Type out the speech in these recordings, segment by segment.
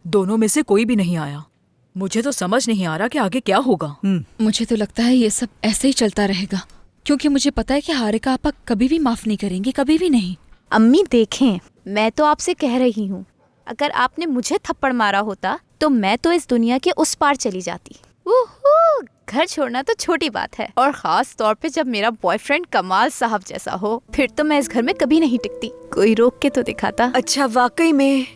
दोनों में से कोई भी नहीं आया। मुझे तो समझ नहीं आ रहा कि आगे क्या होगा। मुझे तो लगता है ये सब ऐसे ही चलता रहेगा, क्योंकि मुझे पता है कि हारिका आपा कभी भी माफ नहीं करेंगे, कभी भी नहीं। अम्मी देखें, मैं तो आपसे कह रही हूँ, अगर आपने मुझे थप्पड़ मारा होता तो मैं तो इस दुनिया के उस पार चली जाती। वूहू, घर छोड़ना तो छोटी बात है, और खास तौर पे जब मेरा बॉयफ्रेंड कमाल साहब जैसा हो, फिर तो मैं इस घर में कभी नहीं टिकती। कोई रोक के तो दिखाता। अच्छा, वाकई में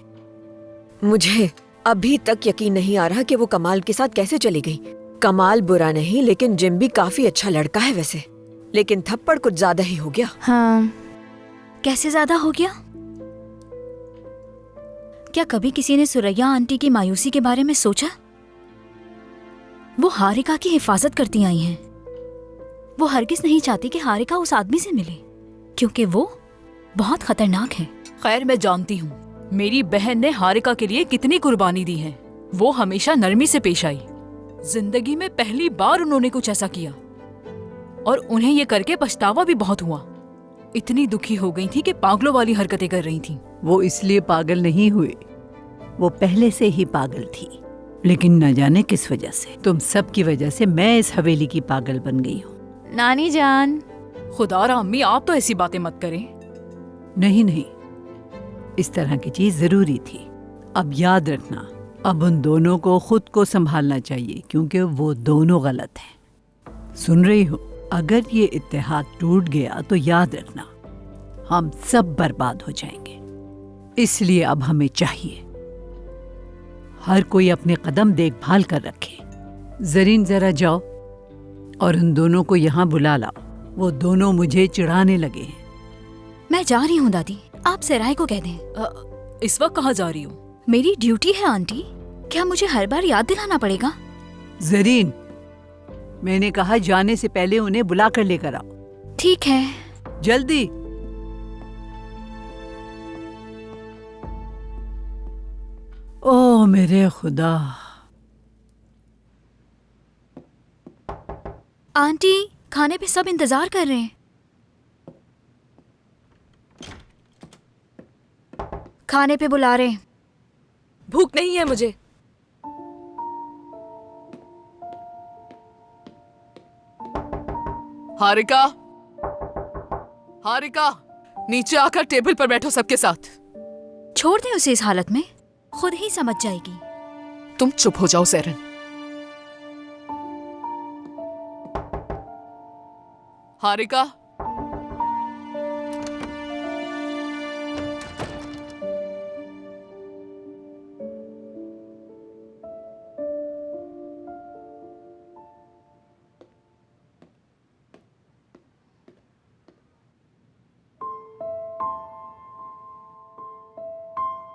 मुझे अभी तक यकीन नहीं आ रहा कि वो कमाल के साथ कैसे चली गई। कमाल बुरा नहीं, लेकिन जिम भी काफी अच्छा लड़का है वैसे, लेकिन थप्पड़ कुछ ज्यादा ही हो गया। हाँ, कैसे ज्यादा हो गया? क्या कभी किसी ने सुरैया आंटी की मायूसी के बारे में सोचा? वो हारिका की हिफाजत करती आई हैं। वो हरगिज नहीं चाहती कि हारिका उस आदमी से मिले, क्योंकि वो बहुत खतरनाक है। खैर, मैं जानती हूँ मेरी बहन ने हारिका के लिए कितनी कुर्बानी दी है। वो हमेशा नरमी से पेश आई। जिंदगी में पहली बार उन्होंने कुछ ऐसा किया, और उन्हें ये करके पछतावा भी बहुत हुआ। इतनी दुखी हो गई थी कि पागलों वाली हरकतें कर रही थी। वो इसलिए पागल नहीं हुए, वो पहले से ही पागल थी, लेकिन न जाने किस वजह से, तुम सब की वजह से मैं इस हवेली की पागल बन गई हूँ। नानी जान। खुदारा अम्मी, आप तो ऐसी बातें मत करें। नहीं नहीं, इस तरह की चीज जरूरी थी। अब याद रखना, अब उन दोनों को खुद को संभालना चाहिए, क्योंकि वो दोनों गलत हैं। सुन रही हो? अगर ये इत्तेहाद टूट गया तो याद रखना हम सब बर्बाद हो जाएंगे। इसलिए अब हमें चाहिए हर कोई अपने कदम देखभाल कर रखे। जरीन, जरा जाओ और उन दोनों को यहाँ बुला लाओ। वो दोनों मुझे चिढ़ाने लगे हैं। मैं जा रही हूँ दादी, आप सराय को कह दें। इस वक्त कहाँ जा रही हूँ? मेरी ड्यूटी है आंटी, क्या मुझे हर बार याद दिलाना पड़ेगा? जरीन, मैंने कहा जाने से पहले उन्हें बुला कर लेकर आओ। ठीक है। जल्दी। ओह मेरे खुदा। आंटी, खाने पे सब इंतजार कर रहे हैं। खाने पे बुला रहे हैं। भूख नहीं है मुझे। हारिका, हारिका, नीचे आकर टेबल पर बैठो सबके साथ। छोड़ दें उसे इस हालत में, खुद ही समझ जाएगी। तुम चुप हो जाओ ज़ेरिन। हारिका,